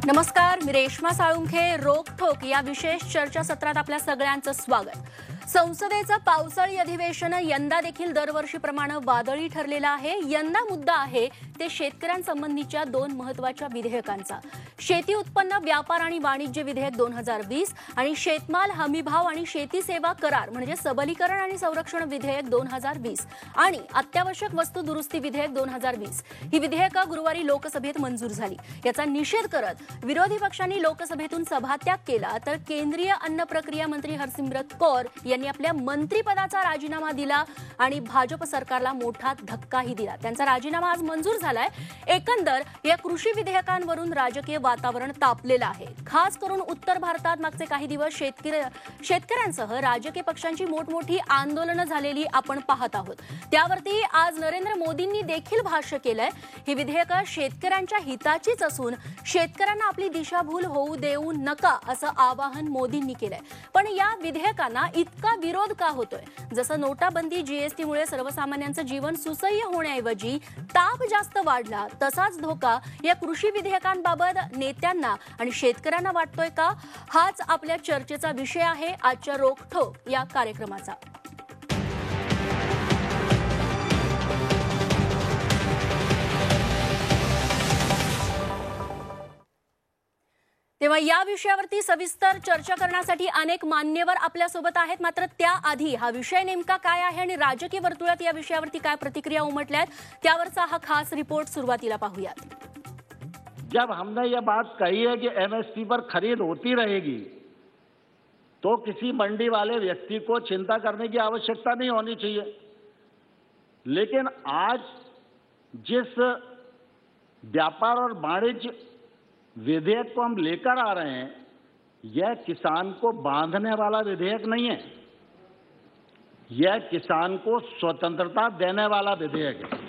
नमस्कार, मी रेश्मा साळुंखे. रोकठोक या विशेष चर्चासत्रात आपल्या सगळ्यांचं स्वागत. संसदेचं पावसाळी अधिवेशन यंदा देखील दरवर्षीप्रमाणे वादळी ठरलेलं आहे. यंदा मुद्दा आहे ते शेतकऱ्यांसंबंधीच्या दोन महत्त्वाच्या विधेयकांचा. शेती उत्पन्न व्यापार आणि वाणिज्य विधेयक 2020 आणि शेतमाल हमीभाव आणि शेती सेवा करार म्हणजे सबलीकरण आणि संरक्षण विधेयक 2020 आणि अत्यावश्यक वस्तू दुरुस्ती विधेयक 2020 ही विधेयकं गुरुवारी लोकसभेत मंजूर झाली. याचा निषेध करत विरोधी पक्षांनी लोकसभेतून सभात्याग केला, तर केंद्रीय अन्न प्रक्रिया मंत्री हरसिमरत कौर यांनी आपल्या मंत्रिपदाचा राजीनामा दिला आणि भाजप सरकारला मोठा धक्काही दिला. त्यांचा राजीनामा आज मंजूर झालाय. एकंदर या कृषी विधेयकांवरून राजकीय वातावरण तापलेलं आहे. खास करून उत्तर भारतात मागचे काही दिवस शेतकऱ्यांसह राजकीय पक्षांची मोठमोठी आंदोलनं झालेली आपण पाहत आहोत. त्यावरती आज नरेंद्र मोदींनी देखील भाष्य केलंय. ही विधेयकं शेतकऱ्यांच्या हिताचीच असून शेतकऱ्यांना आपली दिशाभूल होऊ देऊ नका असं आवाहन मोदींनी केलंय. पण या विधेयकांना इतका विरोध का होतोय? जसं नोटाबंदी जीएसटीमुळे सर्वसामान्यांचं जीवन सुसह्य होण्याऐवजी ताप जास्त वाढला, तसाच धोका या कृषी विधेयकांबाबत नेत्यांना आणि शेतकऱ्यांना वाटतोय का? हाच आपल्या चर्चेचा विषय आहे आजच्या रोकठोक या कार्यक्रमाचा. तेव्हा या विषयावरती सविस्तर चर्चा करण्यासाठी अनेक मान्यवर आपल्यासोबत आहेत. मात्र त्याआधी हा विषय नेमका काय आहे आणि राजकीय वर्तुळात या विषयावरती काय प्रतिक्रिया उमटल्यात त्यावरचा हा खास रिपोर्ट सुरुवातीला पाहूयात. जब हमने ये बात कही है कि एमएसपी पर खरीद होती रहेगी तो किसी मंडी वाले व्यक्ति को चिंता करने की आवश्यकता नहीं होनी चाहिए. लेकिन आज जिस व्यापार और वाणिज्य विधेयक को हम लेकर आ रहे हैं, यह किसान को बांधने वाला विधेयक नहीं है. यह किसान को स्वतंत्रता देने वाला विधेयक है.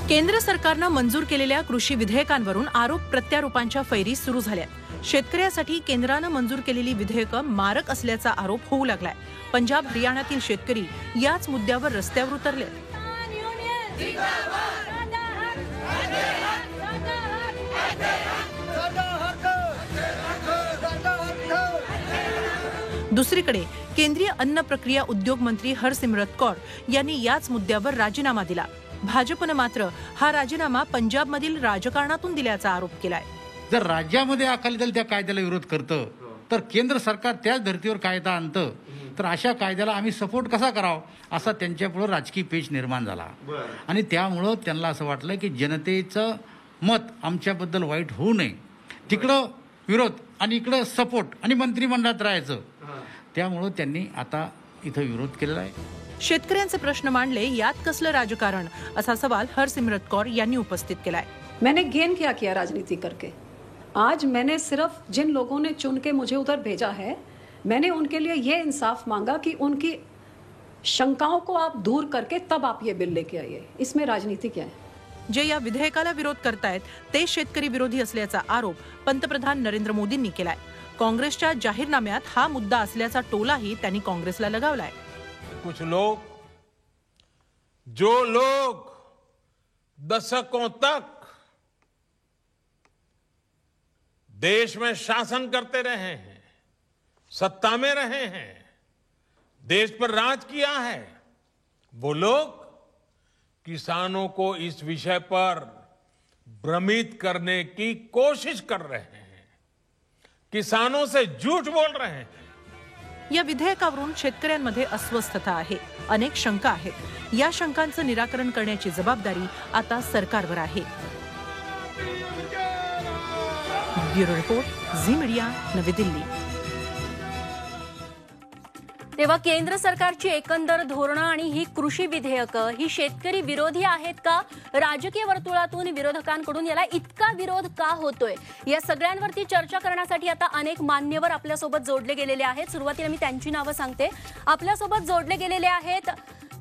केंद्र सरकारनं मंजूर केलेल्या कृषी विधेयकांवरून आरोप प्रत्यारोपांच्या फैरी सुरू झाल्या. शेतकऱ्यासाठी केंद्रानं मंजूर केलेली विधेयकं मारक असल्याचा आरोप होऊ लागलाय. पंजाब हरियाणातील शेतकरी याच मुद्द्यावर रस्त्यावर उतरले. दुसरीकडे केंद्रीय अन्न प्रक्रिया उद्योग मंत्री हरसिमरत कौर यांनी याच मुद्द्यावर राजीनामा दिला. भाजपनं मात्र हा राजीनामा पंजाबमधील राजकारणातून दिल्याचा आरोप केलाय. जर राज्यामध्ये अकाली दल त्या कायद्याला विरोध करतं तर केंद्र सरकार त्याच धर्तीवर कायदा आणतं, तर अशा कायद्याला आम्ही सपोर्ट कसा करावा असा त्यांच्यापुढे राजकीय पेच निर्माण झाला. आणि त्यामुळं त्यांना असं वाटलं की जनतेचं मत आमच्याबद्दल वाईट होऊ नये, तिकडं विरोध आणि इकडं सपोर्ट आणि मंत्रिमंडळात राहायचं. त्यामुळं त्यांनी आता इथं विरोध केलेला आहे. शेतकऱ्यांचे प्रश्न मांडले, यात कसलं राजकारण असा सवाल हरसिमरत कौर यांनी उपस्थित केलाय. मैंने गेन क्या किया राजनीति करके? आज मैंने सिर्फ जिन लोगों ने चुन के मुझे उधर भेजा है, मैंने उनके लिए ये इंसाफ मांगा कि उनकी शंकाओं को आप दूर करके तब आप ये बिल लेके आइए. इसमें राजनीति क्या है? जे या विधेयकाला विरोध करतायत ते शेतकरी विरोधी असल्याचा आरोप पंतप्रधान नरेंद्र मोदींनी केलाय. काँग्रेसच्या जाहीरनाम्यात हा मुद्दा असल्याचा टोलाही त्यांनी काँग्रेसला लगावलाय. कुछ लोग जो लोग दशकों तक देश में शासन करते रहे हैं, सत्ता में रहे हैं, देश पर राज किया है, वो लोग किसानों को इस विषय पर भ्रमित करने की कोशिश कर रहे हैं, किसानों से झूठ बोल रहे हैं. या विधेयकावरून शेतकऱ्यांमध्ये अस्वस्थता आहे, अनेक शंका आहेत. या शंकांचं निराकरण करण्याची जबाबदारी आता सरकारवर आहे. ब्युरो रिपोर्ट, झी मीडिया, नवी दिल्ली. तेव्हा केंद्र सरकारची एकंदर धोरणं आणि ही कृषी विधेयकं ही शेतकरी विरोधी आहेत का? राजकीय वर्तुळातून विरोधकांकडून याला इतका विरोध का होतोय? या सगळ्यांवरती चर्चा करण्यासाठी आता अनेक मान्यवर आपल्यासोबत जोडले गेलेले आहेत. सुरुवातीला मी त्यांची नावं सांगते. आपल्यासोबत जोडले गेलेले आहेत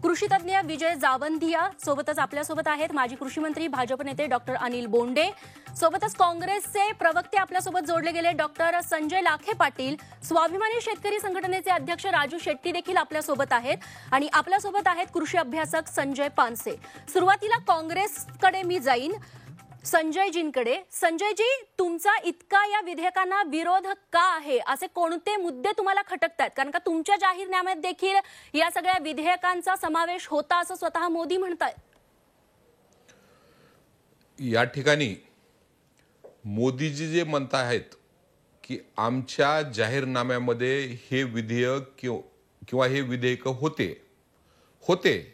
कृषी तज्ज्ञ विजय जावंधिया सोबतच आपल्यासोबत आहेत माजी कृषी मंत्री भाजप नेते डॉक्टर अनिल बोंडे, सोबतच काँग्रेसचे प्रवक्ते आपल्यासोबत जोडले गेले डॉक्टर संजय लाखे पाटील, स्वाभिमानी शेतकरी संघटनेचे अध्यक्ष राजू शेट्टी देखील आपल्यासोबत आहेत आणि आपल्यासोबत आहेत कृषी अभ्यासक संजय पानसे. सुरुवातीला काँग्रेसकडे मी जाईन, संजयजींकडे. संजयजी, तुमचा इतका या विधेयकांना विरोध का आहे? असे कोणते मुद्दे तुम्हाला खटकतात? कारण का तुमच्या जाहीरनाम्यात देखील या सगळ्या विधेयकांचा समावेश होता असं स्वतः मोदी म्हणतायत. या ठिकाणी मोदीजी जे म्हणत आहेत की आमच्या जाहीरनाम्यामध्ये हे विधेयक किंवा हे विधेयक होते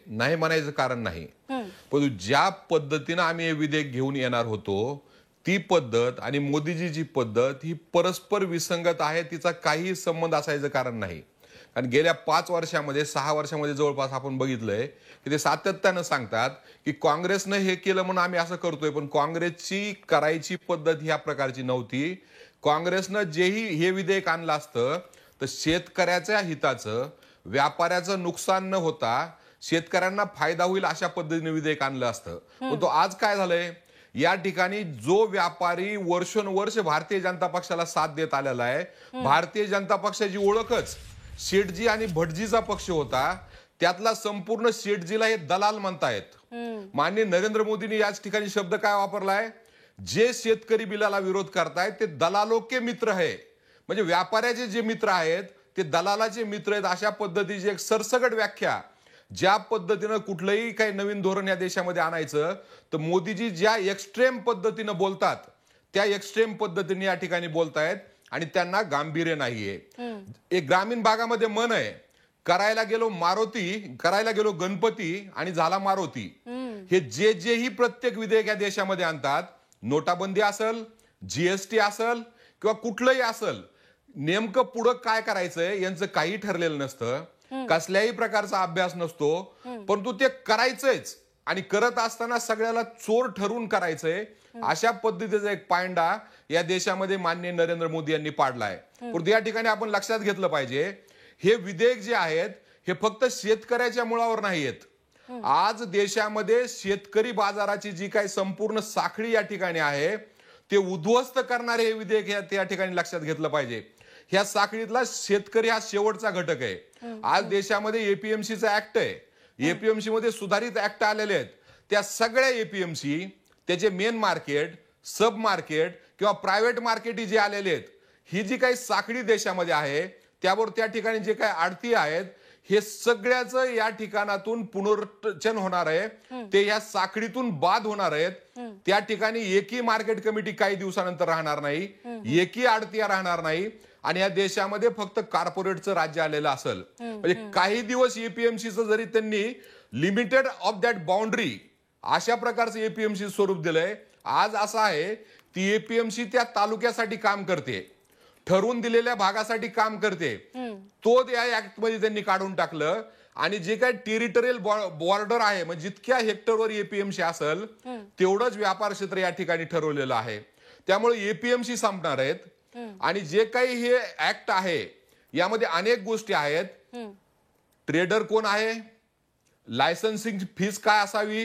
नाही म्हणायचं कारण नाही, पण ज्या पद्धतीने आम्ही हे विधेयक घेऊन येणार होतो ती पद्धत आणि मोदीजीची पद्धत ही परस्पर विसंगत आहे, तिचा काही संबंध असायचं कारण नाही. कारण गेल्या 5 वर्षामध्ये 6 वर्षामध्ये जवळपास आपण बघितलंय की ते सातत्यानं सांगतात की काँग्रेसनं हे केलं म्हणून आम्ही असं करतोय, पण काँग्रेसची करायची पद्धत ह्या प्रकारची नव्हती. काँग्रेसनं जेही हे विधेयक आणलं असतं तर शेतकऱ्याच्या हिताचं, व्यापाऱ्याचं नुकसान न होता शेतकऱ्यांना फायदा होईल अशा पद्धतीने विधेयक आणलं असतं. पण तो आज काय झालंय, या ठिकाणी जो व्यापारी वर्षोनवर्ष भारतीय जनता पक्षाला साथ देत आलेला आहे, भारतीय जनता पक्षाची ओळखच शेटजी आणि भटजीचा पक्ष होता, त्यातला संपूर्ण शेटजीला हे दलाल म्हणतायत. माननीय नरेंद्र मोदींनी याच ठिकाणी शब्द काय वापरलाय, जे शेतकरी बिलाला विरोध करतायत ते दलालों के मित्र है. म्हणजे व्यापाऱ्याचे जे मित्र आहेत ते दलालाचे मित्र आहेत, अशा पद्धतीची एक सरसकट व्याख्या. ज्या पद्धतीनं कुठलंही काही नवीन धोरण या देशामध्ये आणायचं तर मोदीजी ज्या एक्स्ट्रीम पद्धतीनं बोलतात त्या एक्स्ट्रीम पद्धतीने या ठिकाणी बोलतायत आणि त्यांना गांभीर्य नाहीये. एक ग्रामीण भागामध्ये मन आहे, करायला गेलो गणपती आणि झाला मारुती. हे जेही प्रत्येक विधेयक या देशामध्ये आणतात, नोटाबंदी असेल, जीएसटी असेल किंवा कुठलंही असेल, नेमकं पुढं काय करायचंय यांचं काही ठरलेलं नसतं, कसल्याही प्रकारचा अभ्यास नसतो, परंतु ते करायचंच आणि करत असताना सगळ्याला चोर ठरवून करायचंय. अशा पद्धतीचा एक पायंडा या देशामध्ये माननीय नरेंद्र मोदी यांनी पाडलाय. परंतु या ठिकाणी आपण लक्षात घेतलं पाहिजे, हे विधेयक जे आहेत हे फक्त शेतकऱ्याच्या मुळावर नाही आहेत. आज देशामध्ये शेतकरी बाजाराची जी काही संपूर्ण साखळी या ठिकाणी आहे ते उद्ध्वस्त करणारे हे विधेयक या ठिकाणी लक्षात घेतलं पाहिजे. ह्या साखळीतला शेतकरी हा शेवटचा घटक आहे. आज देशामध्ये एपीएमसीचा ऍक्ट आहे, एपीएमसी मध्ये सुधारित ऍक्ट आलेले आहेत. त्या सगळ्या एपीएमसी, त्याचे मेन मार्केट, सब मार्केट किंवा प्रायव्हेट मार्केट जे आलेले आहेत, ही जी काही साखळी देशामध्ये आहे त्यावर त्या ठिकाणी जे काही आडती आहेत हे सगळ्याचं या ठिकाणातून पुनर्रचन होणार आहे, ते या साखळीतून बाद होणार आहेत. त्या ठिकाणी एकही मार्केट कमिटी काही दिवसानंतर राहणार नाही, एकही आडतिया राहणार नाही आणि या देशामध्ये फक्त कॉर्पोरेटचं राज्य आलेलं असेल. म्हणजे काही दिवस एपीएमसीचं जरी त्यांनी लिमिटेड ऑफ दॅट बाउंड्री अशा प्रकारचं एपीएमसी स्वरूप दिलंय. आज असं आहे ती एपीएमसी त्या तालुक्यासाठी काम करते, ठरवून दिलेल्या भागासाठी काम करते, तो त्या ऍक्ट मध्ये त्यांनी काढून टाकलं आणि जे काही टेरिटोरियल बॉर्डर आहे, म्हणजे जितक्या हेक्टरवर एपीएमसी असेल तेवढंच व्यापार क्षेत्र या ठिकाणी ठरवलेलं आहे. त्यामुळे एपीएमसी संपणार आहेत आणि जे काही हे ऍक्ट आहे यामध्ये अनेक गोष्टी आहेत. ट्रेडर कोण आहे, लायसन्सिंग फीस काय असावी,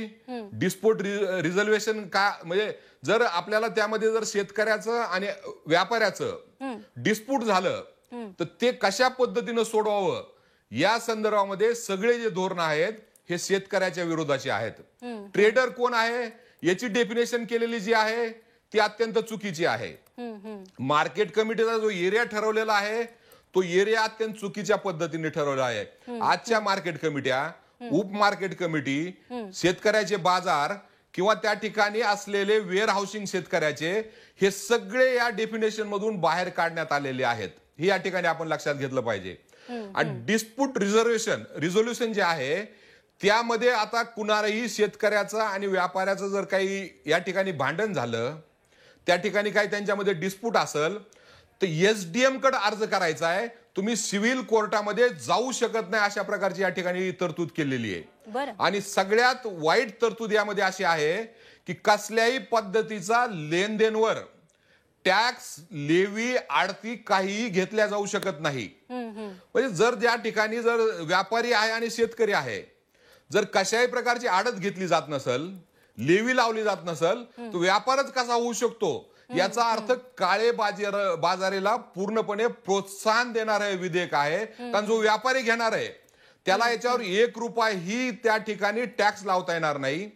डिस्प्यूट रिझर्वेशन काय, म्हणजे जर आपल्याला त्यामध्ये जर शेतकऱ्याचं आणि व्यापाऱ्याचं डिस्प्यूट झालं तर ते कशा पद्धतीनं सोडवावं या संदर्भामध्ये सगळे जे धोरण आहेत हे शेतकऱ्याच्या विरोधाचे आहेत. ट्रेडर कोण आहे याची डेफिनेशन केलेली जी आहे ती अत्यंत चुकीची आहे. मार्केट कमिटीचा जो एरिया ठरवलेला आहे तो एरिया अत्यंत चुकीच्या पद्धतीने ठरवला आहे. आजच्या मार्केट कमिट्या, उप मार्केट कमिटी, शेतकऱ्याचे बाजार किंवा त्या ठिकाणी असलेले वेअर हाऊसिंग शेतकऱ्याचे, हे सगळे या डेफिनेशन मधून बाहेर काढण्यात आलेले आहेत. हे या ठिकाणी आपण लक्षात घेतलं पाहिजे. आणि डिस्प्यूट रिझोल्युशन जे आहे त्यामध्ये आता कुणालाही शेतकऱ्याचं आणि व्यापाऱ्याचं जर काही या ठिकाणी भांडण झालं, त्या ठिकाणी काही त्यांच्यामध्ये डिस्प्यूट असेल तर एसडीएम कडे अर्ज करायचा आहे. तुम्ही सिव्हिल कोर्टामध्ये जाऊ शकत नाही अशा प्रकारची या ठिकाणी तरतूद केलेली आहे. आणि सगळ्यात वाईट तरतूद यामध्ये अशी आहे की कसल्याही पद्धतीचा लेनदेनवर टॅक्स, लेवी, आडती काहीही घेतल्या जाऊ शकत नाही. म्हणजे जर त्या ठिकाणी जर व्यापारी आहे आणि शेतकरी आहे जर कशाही प्रकारची आडत घेतली जात नसल, लेवी लावली जात नसल, तो व्यापारच कसा होऊ शकतो? याचा अर्थ काळे बाजारीला पूर्णपणे प्रोत्साहन देणार हे विधेयक आहे. कारण जो व्यापारी घेणार आहे त्याला याच्यावर 1 रुपया ही त्या ठिकाणी टॅक्स लावता येणार नाही,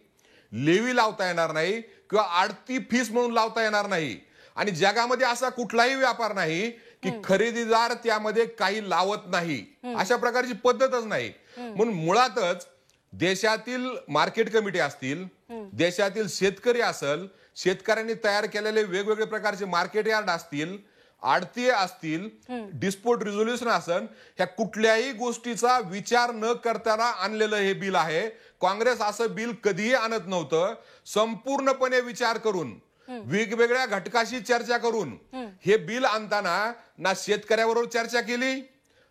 लेवी लावता येणार नाही किंवा आडती फीस म्हणून लावता येणार नाही. आणि जगामध्ये असा कुठलाही व्यापार नाही की खरेदीदार त्यामध्ये काही लावत नाही, अशा प्रकारची पद्धतच नाही. म्हणून मुळातच देशातील मार्केट कमिटी असतील, देशातील शेतकरी असेल, शेतकऱ्यांनी तयार केलेले वेगवेगळे प्रकारचे मार्केट यार्ड असतील, आडती असतील, डिस्प्यूट रिझोल्युशन असेल, ह्या कुठल्याही गोष्टीचा विचार न करताना आणलेलं हे बिल आहे. काँग्रेस असं बिल कधीही आणत नव्हतं. संपूर्णपणे विचार करून, वेगवेगळ्या घटकाशी चर्चा करून हे बिल आणताना ना शेतकऱ्याबरोबर चर्चा केली,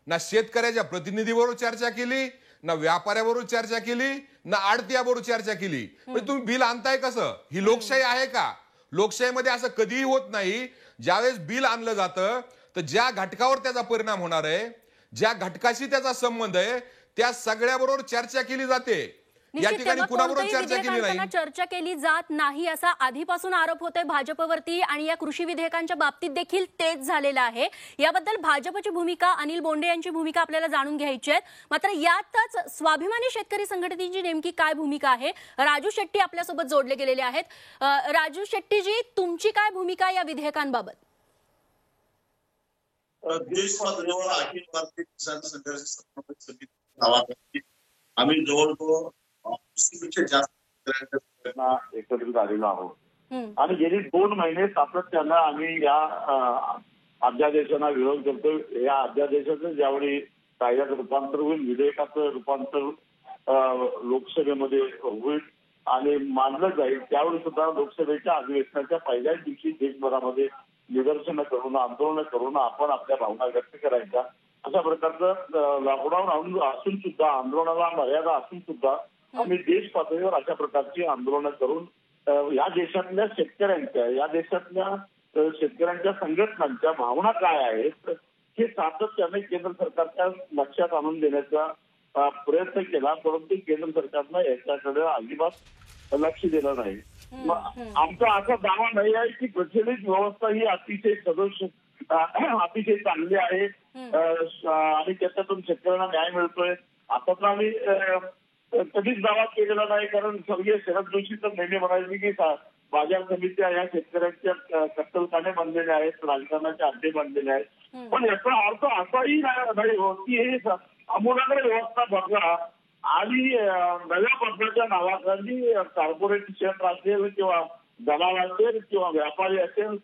ना शेतकऱ्याच्या प्रतिनिधीबरोबर चर्चा केली, ना व्यापाऱ्याबरोबर चर्चा केली, ना आडत्याबरोबर चर्चा केली. म्हणजे तुम्ही बिल आणताय कसं? ही लोकशाही आहे का? लोकशाहीमध्ये असं कधीही होत नाही. ज्यावेळेस बिल आणलं जातं तर ज्या घटकावर त्याचा परिणाम होणार आहे, ज्या घटकाशी त्याचा संबंध आहे, त्या सगळ्याबरोबर चर्चा केली जाते. या ठिकाणी कुणाबरोबर चर्चा केली नाही. चर्चा केली जात नाही असा आधीपासून आरोप होतोय भाजपवरती आणि या कृषी विधेयकांच्या बाबतीत देखील तेच झालेलं आहे. याबद्दल भाजपची भूमिका, अनिल बोंडे यांची भूमिका आपल्याला जाणून घ्यायची आहे. मात्र यातच स्वाभिमानी शेतकरी संघटनेची नेमकी काय भूमिका आहे? राजू शेट्टी आपल्यासोबत जोडले गेलेले आहेत. राजू शेट्टीजी, तुमची काय भूमिका या विधेयकांबाबत? देश पातळीवर अखिल भारतीय किसान संघर्ष समिती आम्ही जवळजवळ 80पेक्षा जास्त शेतकऱ्यांना एकत्रित आलेलो आहोत आणि गेली 2 महिने सातत्यानं आम्ही या अध्यादेशांना विरोध करतो. या अध्यादेशाचं ज्यावेळी कायद्यात रूपांतर होईल, विधेयकाचं रूपांतर लोकसभेमध्ये होईल आणि मानलं जाईल, त्यावेळी सुद्धा लोकसभेच्या अधिवेशनाच्या पहिल्याच दिवशी देशभरामध्ये निदर्शनं करून, आंदोलनं करून आपण आपल्या भावना व्यक्त करायच्या. अशा प्रकारचं लॉकडाऊन असून सुद्धा, आंदोलनाला मर्यादा असून सुद्धा आम्ही देश पातळीवर अशा प्रकारची आंदोलनं करून या देशातल्या शेतकऱ्यांच्या, या देशातल्या शेतकऱ्यांच्या संघटनांच्या भावना काय आहेत हे सातत्याने केंद्र सरकारच्या लक्षात आणून देण्याचा प्रयत्न केला. परंतु केंद्र सरकारनं याच्याकडे अजिबात लक्ष दिलं नाही. आमचा असा दावा नाही आहे की प्रचलित व्यवस्था ही अतिशय चांगली आहे आणि त्याच्यातून शेतकऱ्यांना न्याय मिळतोय. आता तर आम्ही कधीच दावा केलेला नाही, कारण स्वर्गीय शरद जोशी तर नेहमी म्हणायचे की बाजार समित्या या शेतकऱ्यांच्या कत्तलखाने बांधलेले आहेत, राजकारणाचे अड्डे बांधलेले आहेत. पण याचा अर्थ असाही नाही होत की हे आमूलाग्र व्यवस्था बदला आणि नव्या पद्धतीच्या नावाखाली कॉर्पोरेट क्षेत्र असेल किंवा दलाल असेल किंवा व्यापारी असेल,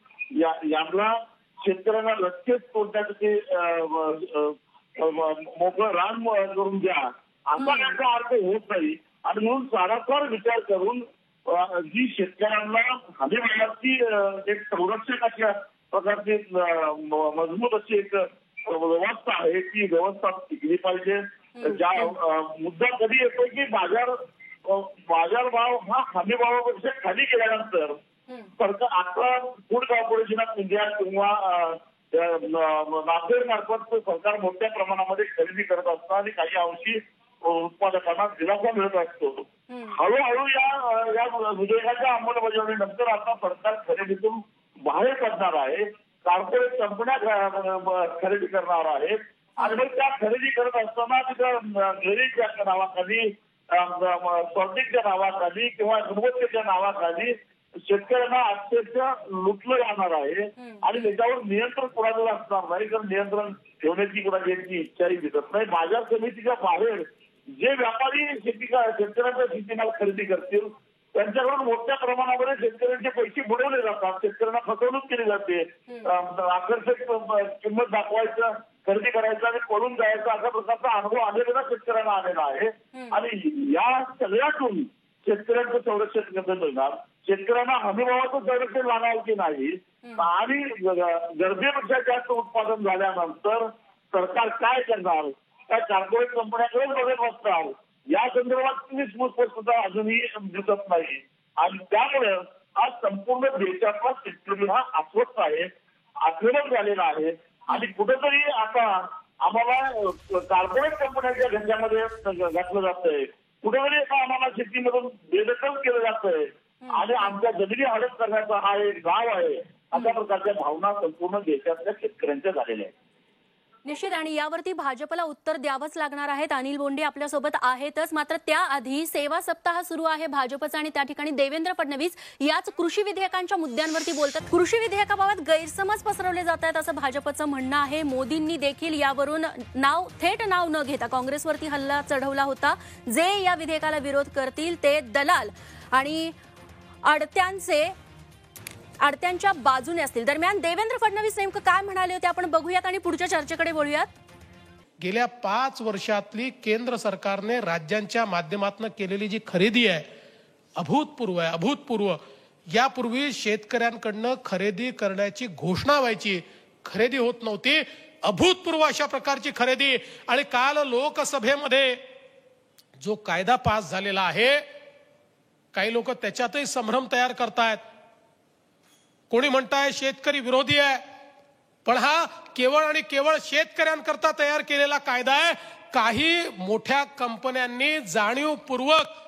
यांना शेतकऱ्यांना लक्षच तोडण्यासाठी मोकळं रान करून द्या असा याचा अर्थ होत नाही. आणि म्हणून सारासार विचार करून जी शेतकऱ्यांना हमी भावाची एक संरक्षक अशा प्रकारची मजबूत अशी एक व्यवस्था आहे, ती व्यवस्था टिकली पाहिजे. ज्या मुद्दा कधी येतो की बाजारभाव हा हमी भावापेक्षा खाली गेल्यानंतर सरकार आता फूड कॉर्पोरेशन ऑफ इंडिया किंवा नाफेड मार्फत सरकार मोठ्या प्रमाणामध्ये खरेदी करत असतं आणि काही अंशी उत्पादकांना दिलासा मिळत असतो. हळूहळू या विधेयकाच्या अंमलबजावणीनंतर आता सरकार खरेदीतून बाहेर पडणार आहे, कॉर्पोरेट कंपन्या खरेदी करणार आहेत आणि मग त्या खरेदी करत असताना तिथं गरीबच्या नावाखाली, सॉर्टिंगच्या नावाखाली किंवा गुणवत्तेच्या नावाखाली शेतकऱ्यांना अक्षरशः लुटलं जाणार आहे आणि त्याच्यावर नियंत्रण कुणाला असणार नाही, कारण नियंत्रण ठेवण्याची कुणाची इच्छाही दिसत नाही. बाजार समितीच्या बाहेर जे व्यापारी शेतकऱ्यांच्या शेतीमाल खरेदी करतील त्यांच्याकडून मोठ्या प्रमाणामध्ये शेतकऱ्यांचे पैसे बुडवले जातात, शेतकऱ्यांना फसवणूक केली जाते, आकर्षक किंमत दाखवायचं, खरेदी करायचं आणि पळून जायचा अशा प्रकारचा अनुभव आलेला शेतकऱ्यांना आलेला आहे. आणि या सगळ्यातून शेतकऱ्यांचं संरक्षण कसं मिळणार, शेतकऱ्यांना हमीभावाचं संरक्षण लागणार की नाही आणि गरजेपेक्षा जास्त उत्पादन झाल्यानंतर सरकार काय करणार, काय कॉर्पोरेट कंपन्याकडेच बघत बसणार, या संदर्भात स्पष्टता अजूनही दिसत नाही. आणि त्यामुळे आज संपूर्ण देशातला शेतकरी हा अस्वस्थ आहे, आक्रमक झालेला आहे आणि कुठेतरी आता आम्हाला कॉर्पोरेट कंपन्यांच्या धंद्यामध्ये घातलं जातंय, कुठेतरी एका आम्हाला शेतीमधून बेदखल केलं जातंय आणि आमच्या जमिनी हडप करण्याचा हा एक गाव आहे, अशा प्रकारच्या भावना संपूर्ण देशातल्या शेतकऱ्यांच्या झालेल्या आहेत. निश्चित, आणि यावरती भाजपला उत्तर द्यावंच लागणार आहेत. अनिल बोंडे आपल्यासोबत आहेतच, मात्र त्याआधी सेवा सप्ताह सुरू आहे भाजपचा आणि त्या ठिकाणी देवेंद्र फडणवीस याच कृषी विधेयकांच्या मुद्द्यांवरती बोलतात. कृषी विधेयकाबाबत गैरसमज पसरवले जात आहेत असं भाजपचं म्हणणं आहे. मोदींनी देखील यावरून थेट नाव न घेता काँग्रेसवरती हल्ला चढवला होता. जे या विधेयकाला विरोध करतील ते दलाल आणि अडत्यांच्या बाजूने असतील. दरम्यान देवेंद्र फडणवीस नेमकं काय म्हणाले होते आपण बघूयात आणि पुढच्या चर्चेकडे बोलूयात. गेल्या 5 वर्षातली केंद्र सरकारने राज्यांच्या माध्यमातून केलेली जी खरेदी आहे अभूतपूर्व आहे, अभूतपूर्व. यापूर्वी शेतकऱ्यांकडनं खरेदी करण्याची घोषणा व्हायची, खरेदी होत नव्हती. अभूतपूर्व अशा प्रकारची खरेदी. आणि काल लोकसभेमध्ये जो कायदा पास झालेला आहे, काही लोक त्याच्यातही संभ्रम तयार करतायत. कोणी म्हणताय शेतकरी विरोधी आहे, पण हा केवळ आणि केवळ शेतकऱ्यांकरता तयार केलेला कायदा आहे. काही मोठ्या कंपन्यांनी जाणीवपूर्वक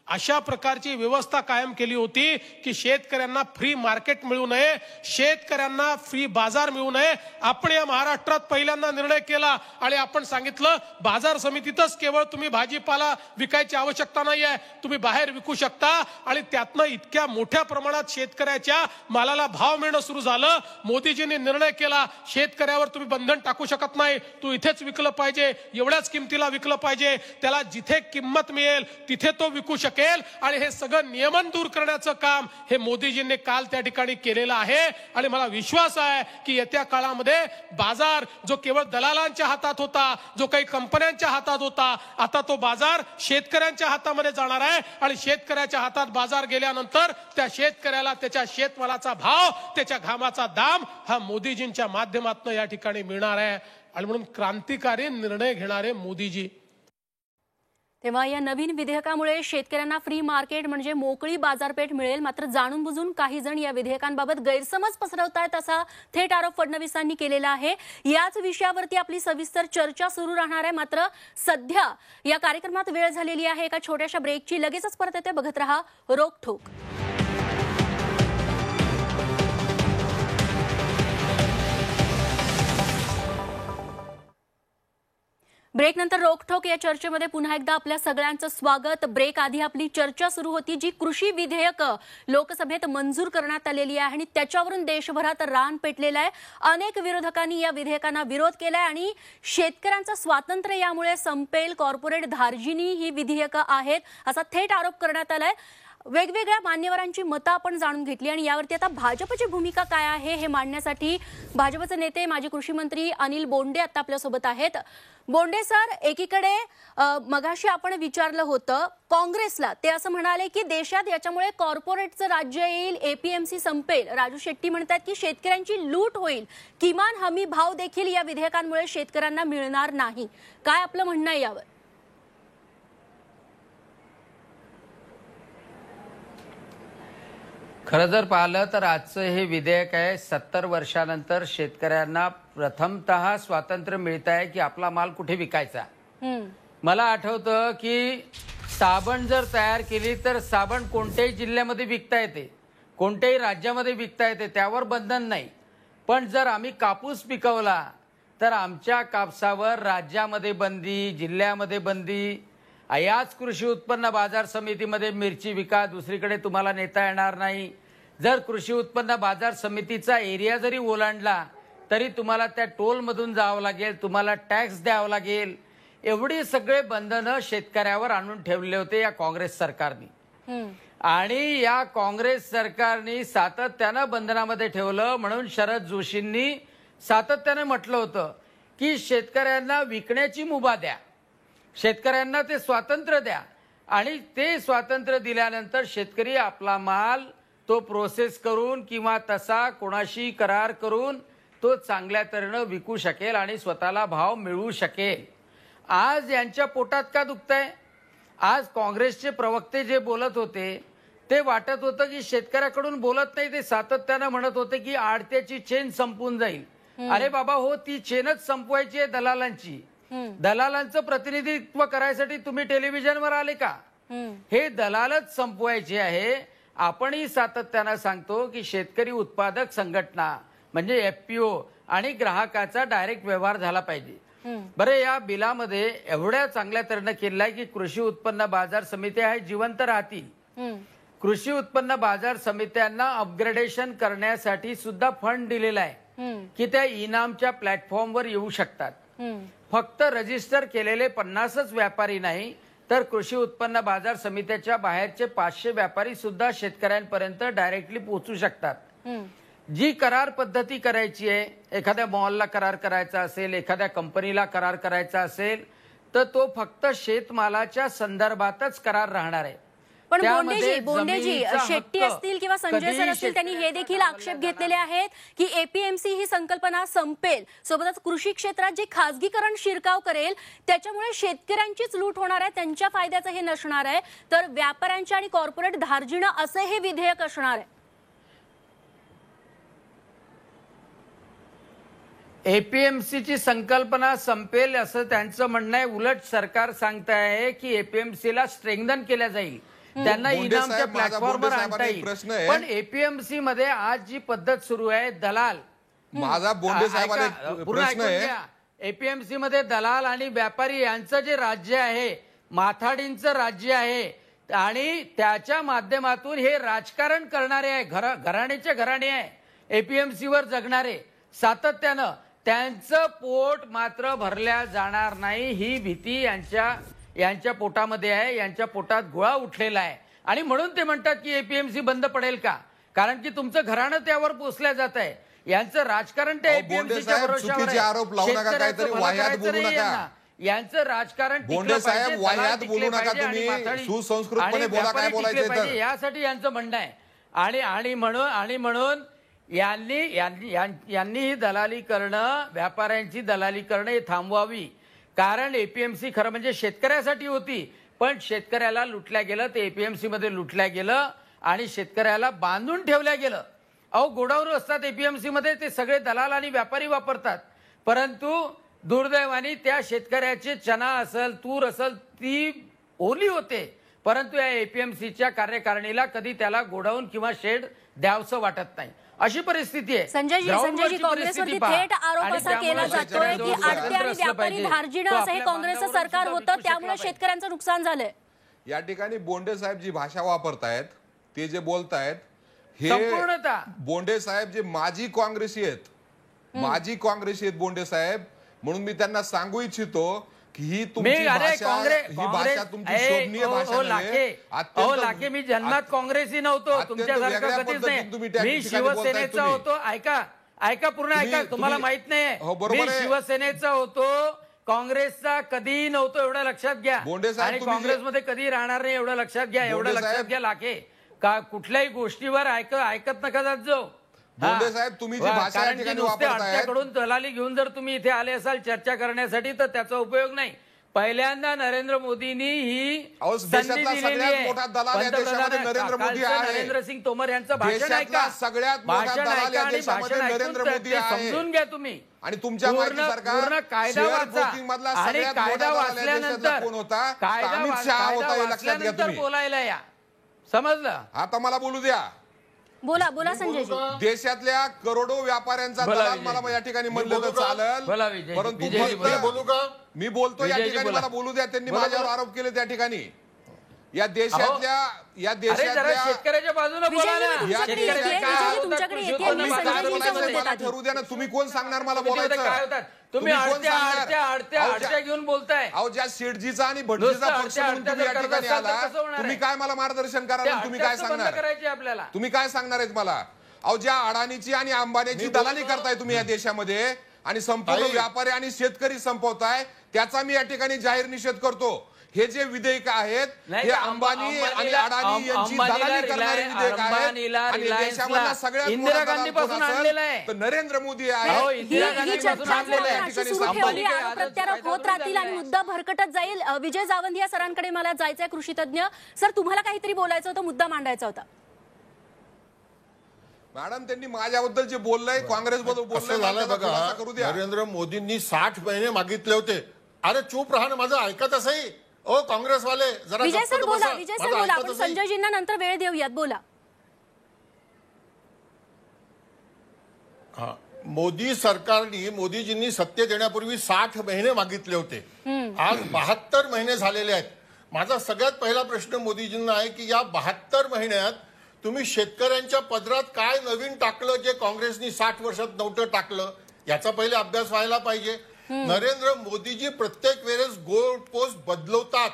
अशा प्रकारची व्यवस्था कायम केली होती की शेतकऱ्यांना फ्री मार्केट मिळू नये, शेतकऱ्यांना फ्री बाजार मिळू नये. आपण या महाराष्ट्रात पहिल्यांदा निर्णय केला आणि आपण सांगितलं बाजार समितीतच केवळ तुम्ही भाजीपाला विकायची आवश्यकता नाही आहे, तुम्ही बाहेर विकू शकता. आणि त्यातनं इतक्या मोठ्या प्रमाणात शेतकऱ्याच्या मालाला भाव मिळणं सुरू झालं. मोदीजींनी निर्णय केला शेतकऱ्यावर तुम्ही बंधन टाकू शकत नाही, तू इथेच विकलं पाहिजे, एवढ्याच किमतीला विकलं पाहिजे, त्याला जिथे किंमत मिळेल तिथे तो विकू शकेल. आणि हे सगळं नियमन दूर करण्याचं काम हे मोदीजींनी काल त्या ठिकाणी केलेलं आहे. आणि मला विश्वास आहे की येत्या काळामध्ये बाजार जो केवळ दलालांच्या हातात होता, जो काही कंपन्यांच्या हातात होता, आता तो बाजार शेतकऱ्यांच्या हातामध्ये जाणार आहे. आणि शेतकऱ्याच्या हातात बाजार गेल्यानंतर त्या शेतकऱ्याला त्याच्या शेतमालाचा भाव, त्याच्या घामाचा दाम हा मोदीजींच्या माध्यमातून या ठिकाणी मिळणार आहे. आणि म्हणून क्रांतिकारी निर्णय घेणारे मोदीजी. तेव्हा या नवीन विधेयकामुळे शेतकऱ्यांना फ्री मार्केट म्हणजे मोकळी बाजारपेठ मिळेल. मात्र जाणून बुजून काही जण या विधेयकांबाबत गैरसमज पसरवतायत असा थेट आरोप फडणवीसांनी केलेला आहे. याच विषयावरती आपली सविस्तर चर्चा सुरू राहणार आहे. मात्र सध्या या कार्यक्रमात वेळ झालेली आहे एका छोट्याशा ब्रेकची. लगेचच परत येते, बघत रहा रोकठोक. ब्रेक नंतर रोकठोक या चर्चेमध्ये पुन्हा एकदा आपल्या सगळ्यांचं स्वागत. ब्रेक आधी आपली चर्चा सुरू होती जी कृषी विधेयकं लोकसभेत मंजूर करण्यात आलेली आहे आणि त्याच्यावरून देशभरात रान पेटलेलं आहे. अनेक विरोधकांनी या विधेयकांना विरोध केलाय आणि शेतकऱ्यांचं स्वातंत्र्य यामुळे संपेल, कॉर्पोरेट धार्जिनी ही विधेयकं आहेत असा थेट आरोप करण्यात आलाय. वेगवेगळ्या मान्यवरांची मतं आपण जाणून घेतली आणि यावरती आता भाजपची भूमिका काय आहे हे मांडण्यासाठी भाजपचे नेते माजी कृषी मंत्री अनिल बोंडे आता आपल्यासोबत आहेत. बोंडे सर, एकीकडे मगाशी आपण विचारलं होतं काँग्रेसला, ते असं म्हणाले की देशात याच्यामुळे कॉर्पोरेटचं राज्य येईल, एपीएमसी संपेल. राजू शेट्टी म्हणतात की शेतकऱ्यांची लूट होईल, किमान हमी भाव देखील या विधेयकांमुळे शेतकऱ्यांना मिळणार नाही. काय आपलं म्हणणं आहे यावर? खरं जर पाहिलं तर आजचं हे विधेयक आहे 70 वर्षानंतर शेतकऱ्यांना प्रथमतः स्वातंत्र्य मिळत आहे की आपला माल कुठे विकायचा. मला आठवतं की साबण जर तयार केली तर साबण कोणत्याही जिल्ह्यामध्ये विकता येते, कोणत्याही राज्यामध्ये विकता येते, त्यावर बंधन नाही. पण जर आम्ही कापूस पिकवला तर आमच्या कापसावर राज्यामध्ये बंदी, जिल्ह्यामध्ये बंदी. याच कृषी उत्पन्न बाजार समितीमध्ये मिरची विका, दुसरीकडे तुम्हाला नेता येणार नाही. जर कृषी उत्पन्न बाजार समितीचा एरिया जरी ओलांडला तरी तुम्हाला त्या टोलमधून जावं लागेल, तुम्हाला टॅक्स द्यावं लागेल. एवढी सगळे बंधनं शेतकऱ्यावर आणून ठेवले होते या काँग्रेस सरकारने. आणि या काँग्रेस सरकारने सातत्यानं बंधनामध्ये ठेवलं. म्हणून शरद जोशींनी सातत्याने म्हटलं होतं की शेतकऱ्यांना विकण्याची मुभा द्या, शेतकऱ्यांना ते स्वातंत्र्य द्या. आणि ते स्वातंत्र्य दिल्यानंतर शेतकरी आपला माल तो प्रोसेस करून किंवा तसा कोणाशी करार करून तो चांगल्या तऱ्हेनं विकू शकेल आणि स्वतःला भाव मिळवू शकेल. आज यांच्या पोटात का दुखतंय? आज काँग्रेसचे प्रवक्ते जे बोलत होते ते वाटत होतं की शेतकऱ्याकडून बोलत नाही, ते सातत्यानं म्हणत होते की आडत्याची चेन संपून जाईल. अरे बाबा हो, ती चेनच संपवायची आहे दलालांची. दलालांचं प्रतिनिधित्व करायसाठी तुम्ही टेलिव्हिजनवर आले का? हे दलालच संपवायचे आहे. आपणही सातत्यानं सांगतो की शेतकरी उत्पादक संघटना म्हणजे FPO आणि ग्राहकाचा डायरेक्ट व्यवहार झाला पाहिजे. बरं, या बिलामध्ये एवढ्या चांगल्या तऱ्हेनं केलेलं आहे की कृषी उत्पन्न बाजार समित्या हे जिवंत राहतील. कृषी उत्पन्न बाजार समित्यांना अपग्रेडेशन करण्यासाठी सुद्धा फंड दिलेला आहे की त्या इनामच्या प्लॅटफॉर्मवर येऊ शकतात. फक्त रजिस्टर केलेले 50च व्यापारी नाही तर कृषी उत्पन्न बाजार समित्याच्या बाहेरचे 500 व्यापारी सुद्धा शेतकऱ्यांपर्यंत डायरेक्टली पोहोचू शकतात. जी करार पद्धती करायची आहे, एखाद्या मॉलला करार करायचा असेल, एखाद्या कंपनीला करार करायचा असेल तर तो फक्त शेतमालाच्या संदर्भातच करार राहणार आहे. पण बोंडेजी शेट्टी असतील किंवा संजय सर असतील त्यांनी हे देखील आक्षेप घेतलेले आहेत की APMC ही संकल्पना संपेल, सोबतच कृषी क्षेत्रात जे खासगीकरण शिरकाव करेल त्याच्यामुळे शेतकऱ्यांचीच लूट होणार आहे, त्यांच्या फायद्याचं हे नसणार आहे, तर व्यापाऱ्यांच्या आणि कॉर्पोरेट धार्जिणं असे हे विधेयक असणार आहे. APMC संकल्पना संपेल असं त्यांचं म्हणणं आहे. उलट सरकार सांगत आहे की APMC ला स्ट्रेंथन केल्या जाईल, त्यांना इनामच्या प्लॅटफॉर्मवर आणता येईल. पण APMC मध्ये आज जी पद्धत सुरू आहे, दलाल माझा बोंडे साहेबांना प्रश्न आहे. APMC मध्ये दलाल आणि व्यापारी यांचं जे राज्य आहे, माथाडींचं राज्य आहे आणि त्याच्या माध्यमातून हे राजकारण करणारे आहे, घराण्याचे घराणे आहे APMC वर जगणारे. सातत्यानं त्यांचं पोट मात्र भरल्या जाणार नाही ही भीती यांच्या पोटामध्ये आहे, यांच्या पोटात गोळा उठलेला आहे. आणि म्हणून ते म्हणतात की APMC बंद पडेल का? कारण की तुमचं घराणं त्यावर पोचल्या जात आहे. यांचं राजकारण त्या APMCच्या भरोशावर आहे. आरोप लावू नका, काहीतरी वाह्यात बोलू नका. यांचं राजकारण बोंडे साहेब वाह्यात बोलू नका, तुम्ही सुसंस्कृतपणे बोला, काय बोलायचं यासाठी यांचं म्हणणं आहे. आणि म्हणून यांनी ही दलाली करणं, व्यापाऱ्यांची दलाली करणं हे थांबवावी. कारण APMC खरं म्हणजे शेतकऱ्यासाठी होती, पण शेतकऱ्याला लुटल्या गेलं, ते APMC मध्ये लुटल्या गेलं आणि शेतकऱ्याला बांधून ठेवल्या गेलं. अहो, गोडाऊन असतात APMC मध्ये, ते सगळे दलाल आणि व्यापारी वापरतात. परंतु दुर्दैवाने त्या शेतकऱ्याचे चना असेल, तूर असेल, ती ओली होते. परंतु या APMCच्या कार्यकारिणीला कधी त्याला गोडाऊन किंवा शेड द्यावंसं वाटत नाही. अशी परिस्थिती आहे. संजयजी काँग्रेसवरती थेट आरोप असा केला जातोय की आडते आणि व्यापारी धार्जिणं असं हे काँग्रेसचं सरकार होतं, त्यामुळे शेतकऱ्यांचं नुकसान झालंय. या ठिकाणी बोंडे साहेब जी भाषा वापरतायत, ते जे बोलतायत, हे बोंडे साहेब जे माजी काँग्रेसी आहेत बोंडे साहेब, म्हणून मी त्यांना सांगू इच्छितो की ही तुमची भाषा तुमची शोभनीय भाषा लाखे. मी जन्मात काँग्रेसी नव्हतो, तुमच्यासारखं कधीच नाही. मी शिवसेनेचा होतो. ऐका पूर्ण ऐका, तुम्हाला माहित नाही. मी शिवसेनेचा होतो, काँग्रेसचा कधी नव्हतो, एवढं लक्षात घ्या. आणि काँग्रेसमध्ये कधी राहणार नाही, एवढं लक्षात घ्या. एवढं लक्षात घ्या लाखे. का कुठल्याही गोष्टीवर ऐकत नका जात जाऊ. बोंडे साहेब, तुम्ही जी भाषा या ठिकाणी वापरताय, दलाली घेऊन जर तुम्ही इथे आले असाल चर्चा करण्यासाठी तर त्याचा उपयोग नाही. पहिल्यांदा नरेंद्र मोदींनी ही संधी दिलेली आहे. नरेंद्र सिंग तोमर यांचं भाषण ऐका, समजून घ्या तुम्ही. आणि तुमच्या पूर्ण कायदा वाचा आणि कायदा वाचल्यानंतर बोलायला या. समजलं? आता मला बोलू द्या. बोला संजयजी. देशातल्या करोडो व्यापाऱ्यांचा दलाल मला या ठिकाणी म्हणलं तर चालेल, परंतु मी बोलतो या ठिकाणी, मला बोलू द्या. त्यांनी माझ्यावर आरोप केले त्या ठिकाणी. या देशातल्या शेतकऱ्याच्या बाजूने ठरवू द्या ना. तुम्ही कोण सांगणार मला बोलायचं? काय होतात तुम्ही आडत्या घेऊन बोलताय. अहो, ज्या शेठजीचा आणि भटजीचा पक्ष म्हणून तुम्ही या ठिकाणी आला, तुम्ही काय मला मार्गदर्शन करा? तुम्ही काय सांगणार? आपल्याला तुम्ही काय सांगणार आहेत मला? अहो, ज्या अडाणीची आणि अंबानीची दलाली करताय तुम्ही या देशामध्ये आणि संपूर्ण व्यापारी आणि शेतकरी संपवताय, त्याचा मी या ठिकाणी जाहीर निषेध करतो. हे जे विधेयक आहेत हे अंबानी आणि अडाणी यांची दलाली करणारे विधेयक आहेत आणि देशामधला सगळ्यात इंदिरा गांधी पासून आणलेला आहे. तर नरेंद्र मोदी आहे. प्रत्यारोप होत राहतील आणि मुद्दा भरकटत जाईल. विजय जावंदिया सरांकडे मला जायचंय, कृषीतज्ञ सर. तुम्हाला काहीतरी बोलायचं होतं, मुद्दा मांडायचा होता. मॅडम, त्यांनी माझ्याबद्दल जे बोललंय, काँग्रेस बद्दल बोललंय, करू द्या. नरेंद्र मोदींनी 60 महिने मागितले होते अरे चूप राहा ना, माझं ऐकतच आहे. ओ काँग्रेसवाले जरा विजय सर गप्प बोला, बसा. विजय माझं सर बोला. आपण ऐकतच आहे. संजयजींना नंतर वेळ देऊयात. बोला. हा, मोदी सरकारने, मोदीजींनी सत्तेत येण्यापूर्वी 60 महिने मागितले होते. आज 72 महिने झालेले आहेत. माझा सगळ्यात पहिला प्रश्न मोदीजींना आहे की या 72 महिन्यात तुम्ही शेतकऱ्यांच्या पदरात काय नवीन टाकलं जे काँग्रेसनी 60 वर्षात नव्हतं टाकलं, याचा पहिले अभ्यास व्हायला पाहिजे. नरेंद्र मोदीजी प्रत्येक वेळेस गोल पोस्ट बदलवतात.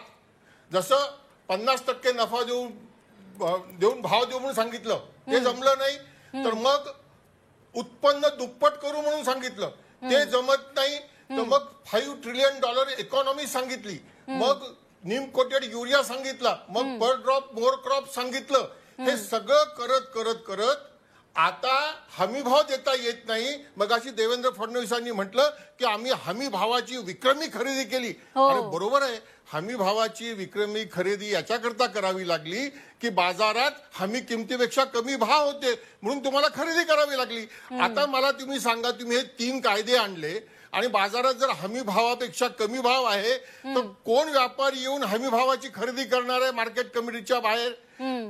जसं 50% नफा देऊन भाव देऊ म्हणून सांगितलं, ते जमलं नाही. तर मग उत्पन्न दुप्पट करू म्हणून सांगितलं, ते जमत नाही. तर मग $5 ट्रिलियन इकॉनॉमी सांगितली, मग नीम कोटेड युरिया सांगितला, मग पर ड्रॉप मोर क्रॉप सांगितलं. हे सगळं करत करत करत आता हमी भाव देता येत नाही. मगाशी देवेंद्र फडणवीसांनी म्हटलं की आम्ही हमी भावाची विक्रमी खरेदी केली. आणि बरोबर आहे, हमी भावाची विक्रमी खरेदी याच्याकरता करावी लागली की बाजारात हमी किमतीपेक्षा कमी भाव होते म्हणून तुम्हाला खरेदी करावी लागली. आता मला तुम्ही सांगा, तुम्ही हे 3 कायदे आणले आणि बाजारात जर हमी भावापेक्षा कमी भाव आहे तर कोण व्यापारी येऊन हमी भावाची खरेदी करणार आहे मार्केट कमिटीच्या बाहेर?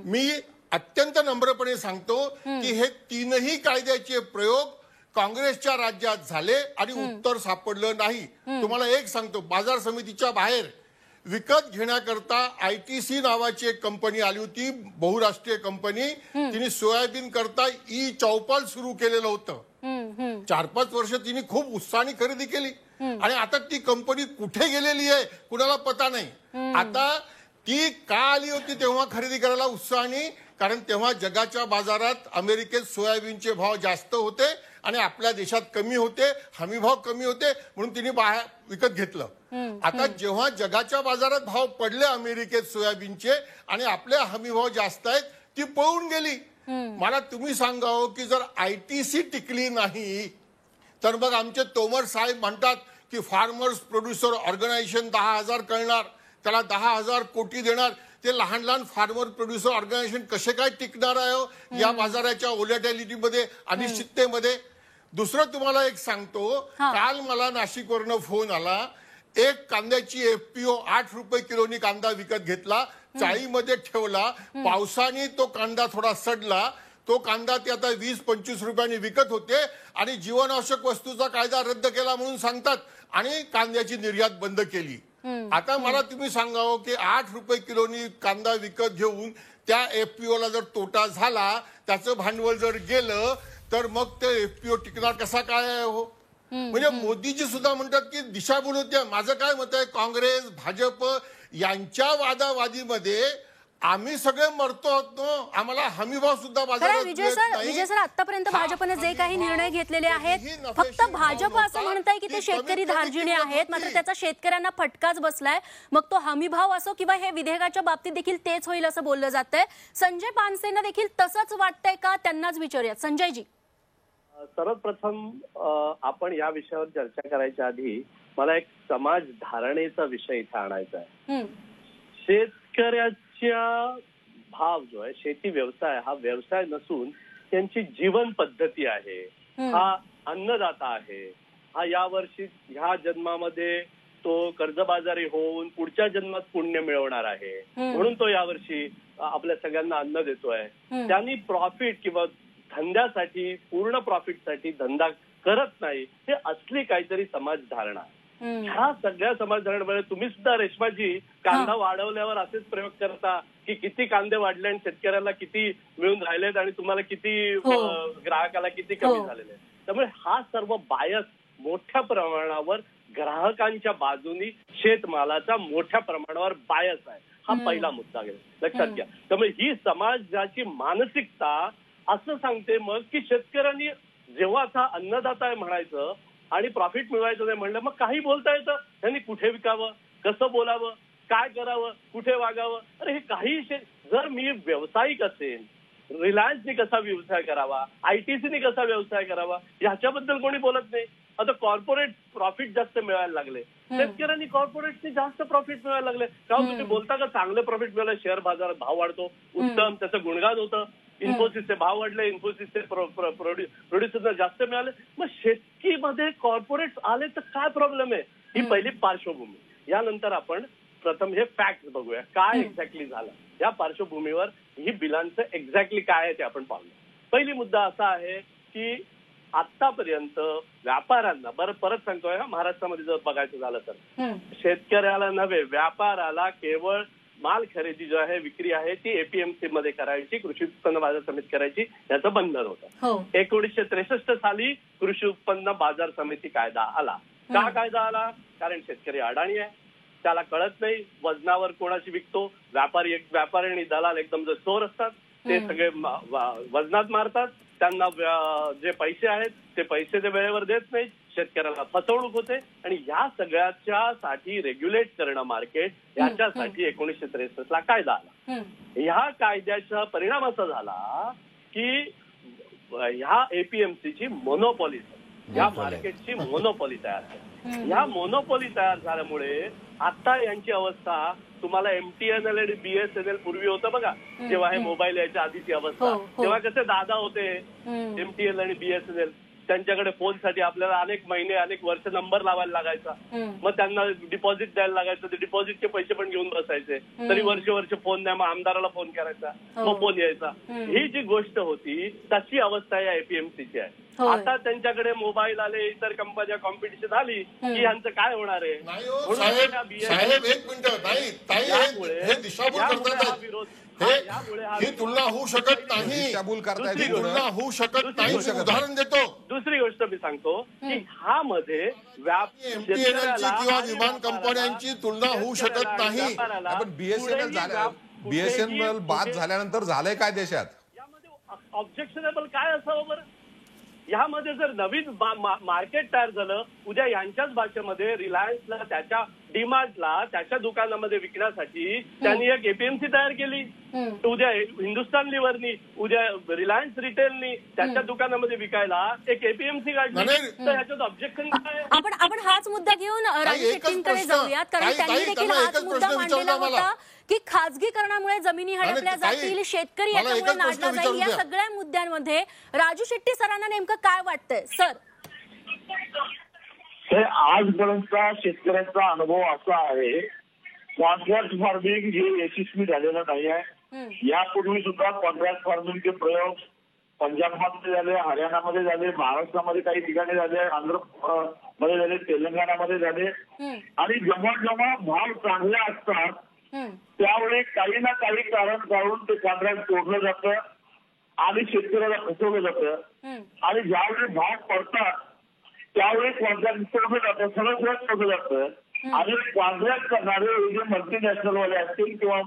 मी अत्यंत नम्रपणे सांगतो की हे 3ही कायद्याचे प्रयोग काँग्रेसच्या राज्यात झाले आणि उत्तर सापडलं नाही. तुम्हाला एक सांगतो, बाजार समितीच्या बाहेर विकत घेण्याकरता ITC नावाची एक कंपनी आली होती, बहुराष्ट्रीय कंपनी. तिने सोयाबीन करता ई-चौपाल सुरू केलेलं होतं. 4-5 वर्ष तिने खूप उत्साहाने खरेदी केली आणि आता ती कंपनी कुठे गेलेली आहे कुणाला पता नाही. आता ती का आली होती तेव्हा खरेदी करायला उत्साहाने? कारण तेव्हा जगाच्या बाजारात अमेरिकेत सोयाबीनचे भाव जास्त होते आणि आपल्या देशात कमी होते, हमी भाव कमी होते, म्हणून तिने बाहेर विकत घेतलं. आता जेव्हा जगाच्या बाजारात भाव पडले अमेरिकेत सोयाबीनचे आणि आपले हमी भाव जास्त आहेत, ती पळून गेली. मला तुम्ही सांगावं की जर ITC टिकली नाही तर मग आमचे तोमर साहेब म्हणतात की फार्मर्स प्रोड्युसर ऑर्गनायझेशन 10,000 करणार, त्याला 10,000 कोटी देणार. ते लहान लहान फार्मर प्रोड्युसर ऑर्गनायझेशन कसे काय टिकणार आहे या बाजाराच्या व्होलॅटिलिटीमध्ये, अनिश्चिततेमध्ये? दुसरं तुम्हाला एक सांगतो, काल मला नाशिकवरनं फोन आला. एक कांद्याची FPO 8 रुपये किलोनी कांदा विकत घेतला, चाळीमध्ये ठेवला. पावसाने तो कांदा थोडा सडला. तो कांदा ते आता 20-25 रुपयांनी विकत होते आणि जीवनावश्यक वस्तूचा कायदा रद्द केला म्हणून सांगतात आणि कांद्याची निर्यात बंद केली. आता मला तुम्ही सांगावं की 8 रुपये किलोनी कांदा विकत घेऊन त्या FPOला जर तोटा झाला, त्याचं भांडवल जर गेलं तर मग ते FPO टिकणार कसा काय हो? म्हणजे मोदीजी सुद्धा म्हणतात की दिशाभूल होत्या. माझं काय मत आहे, काँग्रेस भाजप यांच्या वादावादीमध्ये आम्ही सगळे मरतो आहोत. आम्हाला हमी भाव सुद्धा बाजारात विजय सर आतापर्यंत भाजपने जे काही निर्णय घेतलेले आहेत, फक्त भाजप असं म्हणताय की ते शेतकरी धार्जिणे आहेत, मात्र त्याचा शेतकऱ्यांना फटकाच बसलाय. मग तो हमी भाव असो किंवा हे विधेयकाच्या बाबतीत देखील तेच होईल असं बोललं जातंय. संजय पानसेंना देखील तसंच वाटतंय का? त्यांनाच विचारूयात. संजयजी, सर्वप्रथम आपण या विषयावर चर्चा करायच्या आधी मला एक समाज धारणेचा विषय इथे आणायचा आहे. शेतकऱ्याच्या भाव जो आहे, शेती व्यवसाय हा व्यवसाय नसून त्यांची जीवन पद्धती आहे. हा अन्नदाता आहे. हा यावर्षी ह्या जन्मामध्ये तो कर्जबाजारी होऊन पुढच्या जन्मात पुण्य मिळवणार आहे, म्हणून तो यावर्षी आपल्या सगळ्यांना अन्न देतोय. त्यांनी प्रॉफिट किंवा धंद्यासाठी, पूर्ण प्रॉफिटसाठी धंदा करत नाही. हे असली काहीतरी समाज धारणा. ह्या सगळ्या समाज धारणामुळे तुम्ही सुद्धा रेश्माजी कांदा वाढवल्यावर असेच प्रयोग करता की किती कांदे वाढले आणि शेतकऱ्याला किती मिळून राहिलेत आणि तुम्हाला किती ग्राहकाला किती कमी झालेले. त्यामुळे हा सर्व बायस मोठ्या प्रमाणावर ग्राहकांच्या बाजूनी शेतमालाचा मोठ्या प्रमाणावर बायस आहे. हा पहिला मुद्दा लक्षात घ्या. त्यामुळे ही समाजाची मानसिकता असं सांगते मग की शेतकऱ्यांनी जेव्हा असा अन्नदाता आहे म्हणायचं आणि प्रॉफिट मिळवायचं नाही म्हणलं, मग काही बोलता येतं. त्यांनी कुठे विकावं, कसं बोलावं, काय करावं, कुठे वागावं. अरे हे काही जर मी व्यावसायिक असेल, रिलायन्सने कसा व्यवसाय करावा, ITCने कसा व्यवसाय करावा याच्याबद्दल कोणी बोलत नाही. आता कॉर्पोरेट प्रॉफिट जास्त मिळायला लागले, शेतकऱ्यांनी कॉर्पोरेटने जास्त प्रॉफिट मिळायला लागले. का तुम्ही बोलता का चांगलं प्रॉफिट मिळालं, शेअर बाजारात भाव वाढतो, उत्तम, त्याचं गुणगान होतं. इन्फोसिसचे भाव वाढले, इन्फोसिसचे प्रोड्युसरना जास्त मिळाले. मग शेतीमध्ये कॉर्पोरेट आले तर काय प्रॉब्लेम आहे? ही पहिली पार्श्वभूमी. यानंतर आपण प्रथम हे फॅक्ट बघूया, काय एक्झॅक्टली झालं. या पार्श्वभूमीवर ही बिलांचं एक्झॅक्टली काय आहे ते आपण पाहूया. पहिली मुद्दा असा आहे की आतापर्यंत व्यापाऱ्यांना, बरं परत सांगतोय, महाराष्ट्रामध्ये जर बघायचं झालं तर शेतकऱ्याला नव्हे, व्यापाराला केवळ माल खरेदी जो आहे, विक्री आहे, ती एपीएमसी मध्ये करायची, कृषी उत्पन्न बाजार समिती करायची, याचं बंधन होतं. 1963 साली कृषी उत्पन्न बाजार समिती कायदा आला. का कायदा आला? कारण शेतकरी अडाणी आहे, त्याला कळत नाही वजनावर कोणाशी विकतो. व्यापारी आणि दलाल एकदम जे चोर असतात, ते सगळे वजनात मारतात. त्यांना जे पैसे आहेत ते पैसे ते वेळेवर देत नाहीत, शेतकऱ्याला फसवणूक होते. आणि या सगळ्याच्या साठी रेग्युलेट करणं मार्केट, याच्यासाठी 1963 ला कायदा आला. ह्या कायद्याचा परिणाम असा झाला की ह्या एपीएमसीची मोनोपॉली, या मार्केटची मोनोपॉली तयार झाली. या मोनोपॉली तयार झाल्यामुळे आता यांची अवस्था तुम्हाला एमटीएनएल आणि बीएसएनएल पूर्वी होतं बघा, जेव्हा हे मोबाईल यायच्या आधीची अवस्था, तेव्हा कसे दादा होते एमटीएनएल आणि बीएसएनएल, त्यांच्याकडे फोनसाठी आपल्याला अनेक महिने अनेक वर्ष नंबर लावायला लागायचा. मग त्यांना डिपॉझिट द्यायला लागायचं, ते डिपॉझिटचे पैसे पण घेऊन बसायचे. तरी वर्ष फोन द्या, मग आमदाराला फोन करायचा, मग फोन यायचा. ही जी गोष्ट होती तशी अवस्था या एपीएमसीची आहे. आता त्यांच्याकडे मोबाईल आले, इतर कंपन्या कॉम्पिटिशन आली की यांचं काय होणार आहे. ही तुलना होऊ शकत नाही, तुलना होऊ शकत नाही. उदाहरण देतो. दुसरी गोष्ट मी सांगतो की हा मध्ये एमटीएनएलची किंवा विमान कंपन्यांची तुलना होऊ शकत नाही. पण बीएसएनएल बाद झाल्यानंतर झालंय काय देशात? यामध्ये ऑब्जेक्शनेबल काय असावं बरं? यामध्ये जर नवीन मार्केट तयार झालं, उद्या यांच्याच भाषेमध्ये रिलायन्सला त्याच्या डीमार्टला त्याच्या दुकानामध्ये विकण्यासाठी त्यांनी एक एपीएमसी तयार केली. उद्या हिंदुस्तान लिव्हरनी, उद्या रिलायन्स रिटेलनी त्याच्या दुकानामध्ये विकायला एक एपीएमसी काढली. तर ह्याच्यात ऑब्जेक्शन काय? आपण हाच मुद्दा घेऊन राजू शेट्टींकडे जाऊयात, कारण त्यांनी देखील हाच मुद्दा मांडलेला होता की खासगीकरणामुळे जमिनी हडपल्या जातील, शेतकरी याच्यामुळे नाडला जाईल. या सगळ्या मुद्द्यांमध्ये राजू शेट्टी सरांना नेमकं काय वाटतंय सर? हे आजपर्यंतचा शेतकऱ्यांचा अनुभव असा आहे, कॉन्ट्रॅक्ट फार्मिंग हे यशस्वी झालेलं नाही आहे. यापूर्वी सुद्धा कॉन्ट्रॅक्ट फार्मिंगचे प्रयोग पंजाबमध्ये झाले, हरियाणामध्ये झाले, महाराष्ट्रामध्ये काही ठिकाणी झाले, आंध्रमध्ये झाले, तेलंगणामध्ये झाले. आणि जेव्हा जेव्हा भाव चांगले असतात त्यावेळी काही ना काही कारण काढून ते कॉन्ट्रॅक्ट तोडलं जातं आणि शेतकऱ्याला फसवलं जातं. आणि ज्यावेळी भाव पडतात त्यावेळी कॉन्ट्रॅक्ट तोडलं जातं, सगळं तोडलं जातं. आणि कॉन्ट्रॅक्ट करणारे जे मल्टीनॅशनल वाले असतील किंवा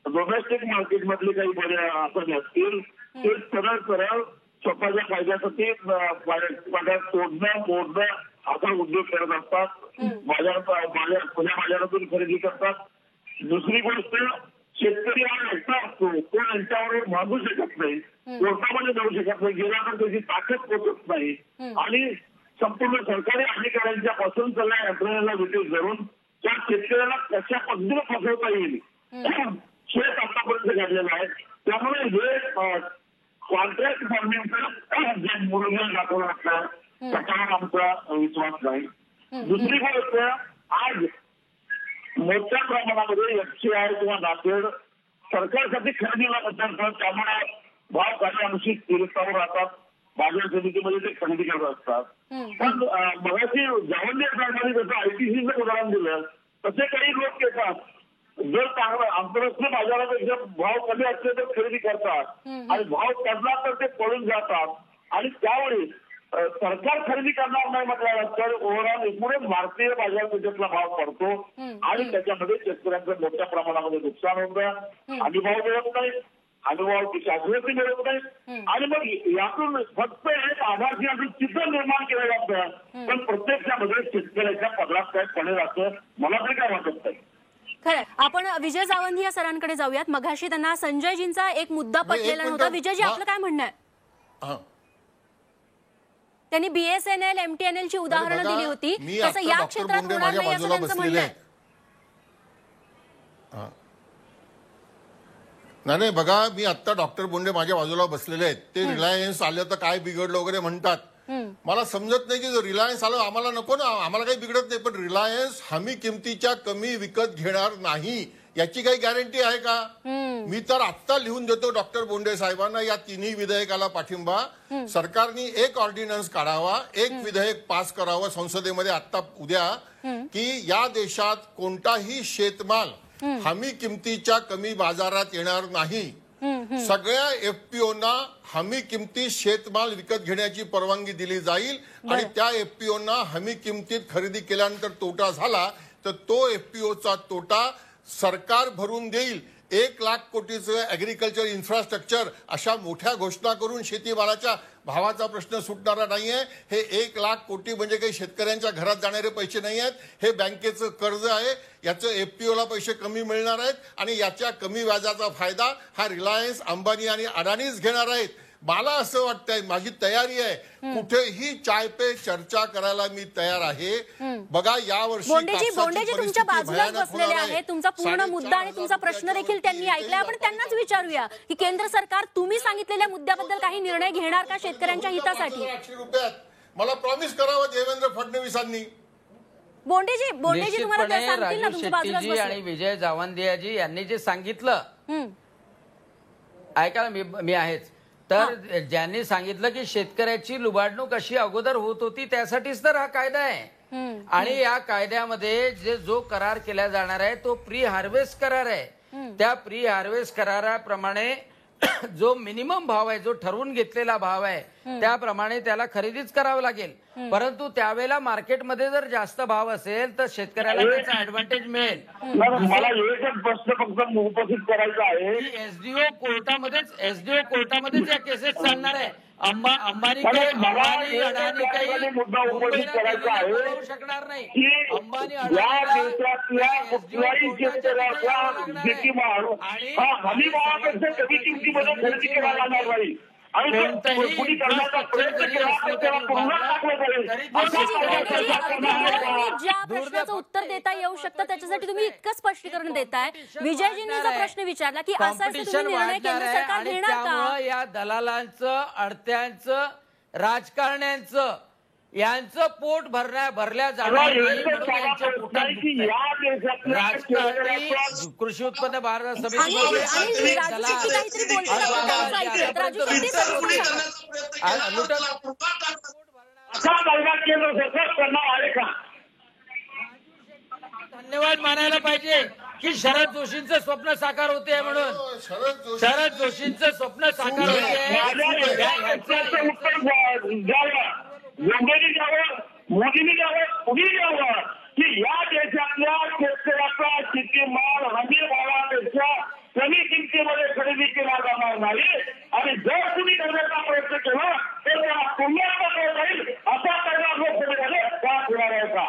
डोमेस्टिक मार्केट मधले काही बरे आपण असतील, ते सरळ स्वतःच्या फायद्यासाठी कॉन्ट्रॅक्ट तोडणं मोडणं असा उद्योग करत असतात. खुल्या बाजारातून खरेदी करतात. दुसरी गोष्ट, शेतकरी हा एकटा असतो, तो यांच्यावर मागू शकत नाही, कोर्टामध्ये जाऊ शकत नाही, गेल्यानंतर त्याची ताकद पोचत नाही. आणि संपूर्ण सरकारी अधिकाऱ्यांच्या पासून सगळ्या यंत्रणेला विटेज धरून त्या शेतकऱ्याला कशा पद्धतीने फसवता येईल शेत आतापर्यंत घडलेलं आहे. त्यामुळे हे कॉन्ट्रॅक्ट फार्मिंगचा जे मूल्य दाखवलं असतं त्याच्यावर आमचा विश्वास नाही. दुसरी गोष्ट, आज मोठ्या प्रमाणामध्ये एफसीआय किंवा नाफेड सरकारसाठी खरेदीला उतरतात, त्यामुळे भाव काही अंशी स्थिरतावर राहतात. बाजार समितीमध्ये ते खरेदी करत असतात. पण मगाशी जावंडे साहेबांनी जसं आयटीसीचं उदाहरण दिलं, तसे काही लोक येतात, जर चांगलं आंतरराष्ट्रीय बाजारापेक्षा भाव कमी असले तर खरेदी करतात आणि भाव चढला तर ते पळून जातात. आणि त्यावेळी सरकार खरेदी करणार नाही म्हटल्यानंतर ओव्हरऑल एकूणच भारतीय बाजारपेठेतला भाव पडतो आणि त्याच्यामध्ये शेतकऱ्यांचं मोठ्या प्रमाणामध्ये नुकसान होतं. हमीभाव मिळत नाही, हमीभावाची शाश्वती मिळत नाही. आणि मग यातून फक्त एक आभासी असं चित्र निर्माण केलं जातं, पण प्रत्यक्षामध्ये शेतकऱ्याच्या पदरात काय पडेल असं मला तरी काय वाटत नाही. खरं. आपण विजय जावंधी या सरांकडे जाऊयात. मगाशी त्यांना संजयजींचा एक मुद्दा पटलेला नव्हता. विजयजी, आपलं काय म्हणणं आहे? त्यांनी बीएसएनएल एमटीएनएल ची उदाहरणं दिली होती, तसं या क्षेत्रात होणार नाही असं त्यांचं म्हणणं आहे. नाही बघा, मी आता डॉक्टर बोंडे माझ्या बाजूला बसलेले आहेत. ते रिलायन्स आलं तर काय बिघडलं वगैरे म्हणतात. मला समजत नाही की जर रिलायन्स आलं आम्हाला नको ना, आम्हाला काही बिघडत नाही, पण रिलायन्स हमी किमतीच्या कमी विकत घेणार नाही याची काही गॅरंटी आहे का? मी तर आत्ता लिहून देतो डॉक्टर बोंडे साहेबांना या तिन्ही विधेयकाला पाठिंबा. सरकारने एक ऑर्डिनन्स काढावा, एक विधेयक पास करावं संसदेमध्ये आत्ता उद्या, की या देशात कोणताही शेतमाल हमी किमतीच्या कमी बाजारात येणार नाही. सगळ्या एफपीओना हमी किमतीत शेतमाल विकत घेण्याची परवानगी दिली जाईल आणि त्या एफपीओना हमी किमतीत खरेदी केल्यानंतर तोटा झाला तर तो एफपीओचा तोटा सरकार भरून देईल. 1 लाख कोटीचं ऍग्रिकल्चर इन्फ्रास्ट्रक्चर अशा मोठ्या घोषणा करून शेतीमालाच्या भावाचा प्रश्न सुटणारा नाहीये. हे 1 लाख कोटी म्हणजे काही शेतकऱ्यांच्या घरात जाणारे पैसे नाही आहेत, हे बँकेचं कर्ज आहे. याचं एफपीओला पैसे कमी मिळणार आहेत आणि याच्या कमी व्याजाचा फायदा हा रिलायन्स, अंबानी आणि अडानीच घेणार आहेत. मला असं वाटतंय, माझी तयारी आहे, कुठेही चाय पे चर्चा करायला मी तयार आहे. बघा यावर्षी बोंडेजी तुमच्या बाजूलाच बसलेले आहेत. तुमचा पूर्ण मुद्दा आणि तुमचा प्रश्न देखील त्यांनी ऐकलाय. आपण त्यांनाच विचारूया की केंद्र सरकार तुम्ही सांगितलेल्या मुद्द्याबद्दल काही निर्णय घेणार का शेतकऱ्यांच्या हितासाठी? 800 रुपयात मला प्रॉमिस करावं देवेंद्र फडणवीसांनी. बोंडेजी तुम्हाला ते सांगतील ना, तुमच्या बाजूलाच बसले. आणि विजय जावंदियाजी यांनी जे सांगितलं ऐका ना, मी आहेच. तर ज्यांनी सांगितलं की शेतकऱ्याची लुबाडणूक अशी अगोदर होत होती त्यासाठीच तर हा कायदा आहे. आणि या कायद्यामध्ये जो करार केला जाणार आहे तो प्री हार्वेस्ट करार आहे. त्या प्री हार्वेस्ट कराराप्रमाणे जो मिनिमम भाव आहे, जो ठरवून घेतलेला भाव आहे, त्याप्रमाणे त्याला खरेदीच करावं लागेल. परंतु त्यावेळेला मार्केटमध्ये जर जास्त भाव असेल तर शेतकऱ्याला त्याचा ऍडव्हान्टेज मिळेल. मला एकच प्रश्न फक्त उपस्थित करायचा आहे, एसडीओ कोर्टामध्येच या केसेस चालणार आहे. अंबानी मुद्दा उपस्थित करायचा आहे शकणार नाही. की या देशातल्या कुठल्याही शेतकऱ्याचा शेतीमाल हा हमी भावापेक्षा कमी किमतीमध्ये खरेदी केला जाणार नाही. आणि कोणी करण्याचा प्रयत्न केला तर त्याला पुन्हा टाकलं जाईल. ज्या प्रश्नाचं उत्तर देता येऊ शकतं त्याच्यासाठी तुम्ही इतकं स्पष्टीकरण देताय. विजयजींनी जो प्रश्न विचारला की असा निर्णय केंद्र सरकार घेणार का? या दलालांचं, अडत्यांचं, राजकारण्यांचं यांचं पोट भरल्या जाणार राजकारणी कृषी उत्पन्न बाजार समिती धन्यवाद मानायला पाहिजे की शरद जोशींचं स्वप्न साकार होते म्हणून. शरद जोशींचं स्वप्न साकार होते. योगींनी द्यावं, मोदींनी द्यावं, कुणी द्यावं की या देशातल्या शेतकऱ्याचा शेतीमाल हमी भावापेक्षा कमी किमतीमध्ये खरेदी केला जाणार नाही. आणि जर कुणी करण्याचा प्रयत्न केला तर त्याला पुन्हा टाकलं जाईल. असा करणार लोकसभेमध्ये का होणार आहे का?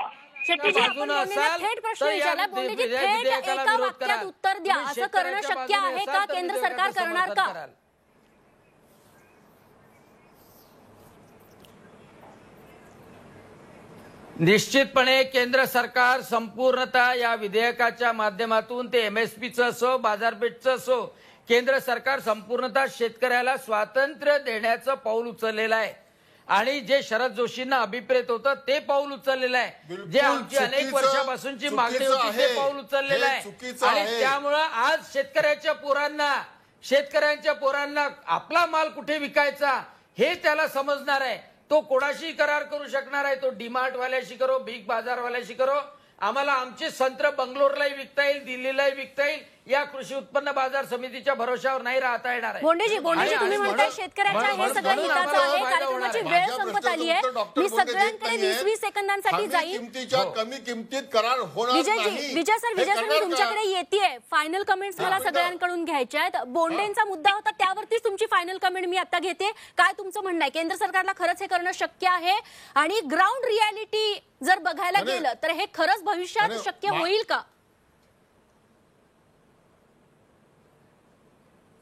थेट प्रश्न विचारला. बोंडेजी थेट एका वाक्यात उत्तर द्या. असं करणं शक्य आहे का? केंद्र सरकार करणार का? निश्चितपणे केंद्र सरकार संपूर्णतः या विधेयकाच्या माध्यमातून ते एमएसपीचं असो, बाजारपेठचं असो, केंद्र सरकार संपूर्णतः शेतकऱ्याला स्वातंत्र्य देण्याचं पाऊल उचललेलं आहे. आणि जे शरद जोशींना अभिप्रेत होतं ते पाऊल उचललेलं आहे. जे आमची अनेक वर्षापासूनची मागणी होती ते पाऊल उचललेलं आहे. आणि त्यामुळं आज शेतकऱ्यांच्या पोरांना आपला माल कुठे विकायचा हे त्याला समजणार आहे. तो कोणाशी करार करू शकणार आहे. तो डीमार्ट वाल्याशी करो, बिग बाजार वाल्याशी करो. आम्हाला आमचे संत्र बंगलोरलाही विकता येईल, दिल्लीलाही विकता येईल. या कृषी उत्पन्न बाजार समितीच्या भरोशावर नाही राहता येणार आहे. बोंडेजी तुम्ही म्हणताय शेतकऱ्यांच्या हे सगळं हिताचं आहे. कार्यक्रमाची वेळ संपत आली आहे. मी सगळ्यांकडे 20 सेकंदांसाठी जाईल. किमतीच्या कमी किमतीत करार होणार नाही. विजय सर मी तुमच्याकडे येतेय. फायनल कमेंट्स मला सगळ्यांकडून घ्यायच्या आहेत. बोंडेंचा मुद्दा होता त्यावरतीच तुमची फायनल कमेंट मी आता घेते. काय तुमचं म्हणणं आहे? केंद्र सरकारला खरंच हे करणं शक्य आहे? आणि ग्राउंड रियालिटी जर बघायला गेलं तर हे खरंच भविष्यात शक्य होईल का?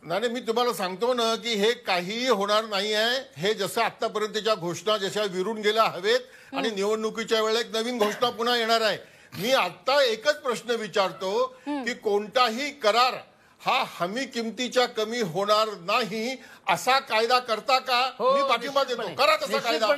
नाही, मी तुम्हाला सांगतो ना की हे काहीही होणार नाही आहे. हे जसं आतापर्यंतच्या घोषणा जशा विरून गेल्या हवेत आणि निवडणुकीच्या वेळेला एक नवीन घोषणा पुन्हा येणार आहे. मी आता एकच प्रश्न विचारतो की कोणताही करार हा हमी किमतीच्या कमी होणार नाही असा कायदा करता का? मी पाठिंबा देतो, करा तसा कायदा.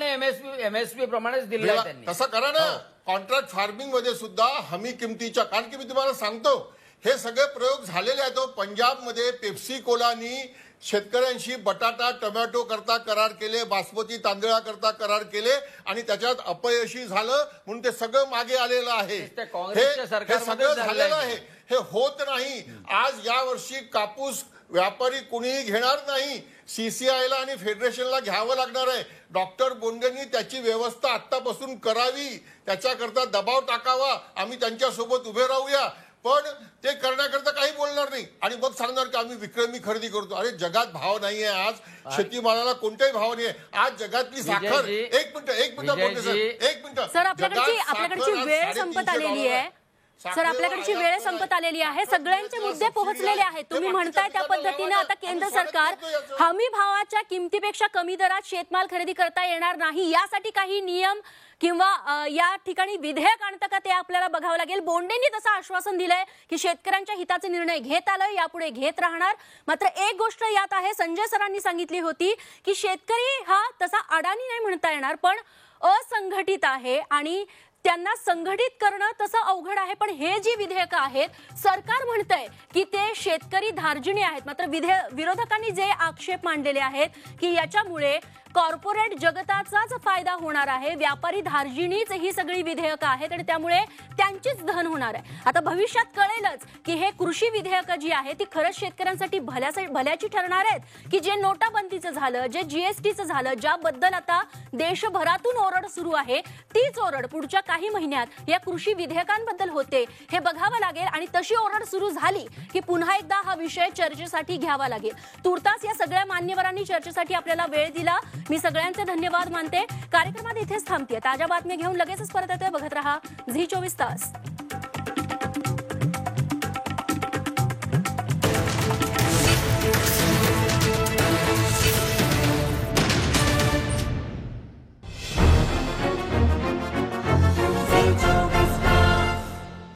एमएसपी प्रमाणेच दिलेला आहे त्यांनी. तसं करा ना. कॉन्ट्रॅक्ट फार्मिंग मध्ये सुद्धा हमी किमतीच्या, कारण की मी तुम्हाला सांगतो हे सगळे प्रयोग झालेले आहेत. पंजाबमध्ये पेप्सी कोलानी शेतकऱ्यांशी बटाटा टोमॅटो करता करार केले, बासमती तांदळाकरता करार केले आणि त्याच्यात अपयशी झालं म्हणून ते सगळं मागे आलेलं आहे. हे सगळं झालेलं आहे. हे होत नाही. आज यावर्षी कापूस व्यापारी कुणीही घेणार नाही. CCIला आणि फेडरेशनला घ्यावं लागणार आहे. डॉक्टर बोंडेंनी त्याची व्यवस्था आतापासून करावी, त्याच्याकरता दबाव टाकावा. आम्ही त्यांच्यासोबत उभे राहूया. पण ते करण्याकरता काही बोलणार नाही आणि मग सांगणार की आम्ही विक्रमी खरेदी करतो. अरे जगात भाव नाहीये आज, शेतीमालाला कोणताही भाव नाहीये आज. जगातली साखर, एक मिनिट सर, आपल्याकडची वेळ संपत आलेली आहे. सर, आपल्याकडची वेळ संपत आलेली आहे. सगळ्यांचे मुद्दे पोहोचलेले आहेत. तुम्ही म्हणताय त्या पद्धतीने आता केंद्र सरकार हमी भावाच्या किमतीपेक्षा कमी दरात शेतमाल खरेदी करता येणार नाही, यासाठी काही नियम किंवा या ठिकाणी विधेयक आणतं का ते आपल्याला बघावं लागेल. बोंडेंनी तसं आश्वासन दिलंय की शेतकऱ्यांच्या हिताचे निर्णय घेत आलं, यापुढे घेत राहणार. मात्र एक गोष्ट यात आहे, संजय सरांनी सांगितली होती की शेतकरी हा तसा अडाणी नाही म्हणता येणार, पण असंघटित आहे आणि त्यांना संघटित करणं तसं अवघड आहे. पण हे जी विधेयकं आहेत, सरकार म्हणतंय की ते शेतकरी धार्जिणे आहेत. मात्र विरोधकांनी जे आक्षेप मांडलेले आहेत की याच्यामुळे कॉर्पोरेट जगताचाच फायदा होणार आहे, व्यापारी धार्जिणीच ही सगळी विधेयकं आहेत आणि त्यामुळे त्यांचीच धन होणार आहे. आता भविष्यात कळेलच की हे कृषी विधेयकं जी आहे ती खरंच शेतकऱ्यांसाठी भल्याची ठरणार आहेत की जे नोटाबंदीचं झालं, जे GSTचं झालं, ज्याबद्दल आता देशभरातून ओरड सुरू आहे, तीच ओरड पुढच्या काही महिन्यात या कृषी विधेयकांबद्दल होते. हे बघावं लागेल आणि तशी ओरड सुरू झाली की पुन्हा एकदा हा विषय चर्चेसाठी घ्यावा लागेल. तुर्तास या सगळ्या मान्यवरांनी चर्चेसाठी आपल्याला वेळ दिला. मी सगळ्यांचे धन्यवाद मानते. कार्यक्रमात इथेच थांबते. ताज्या बातम्या घेऊन लगेचच परत येतोय. बघत रहा झी 24 तास.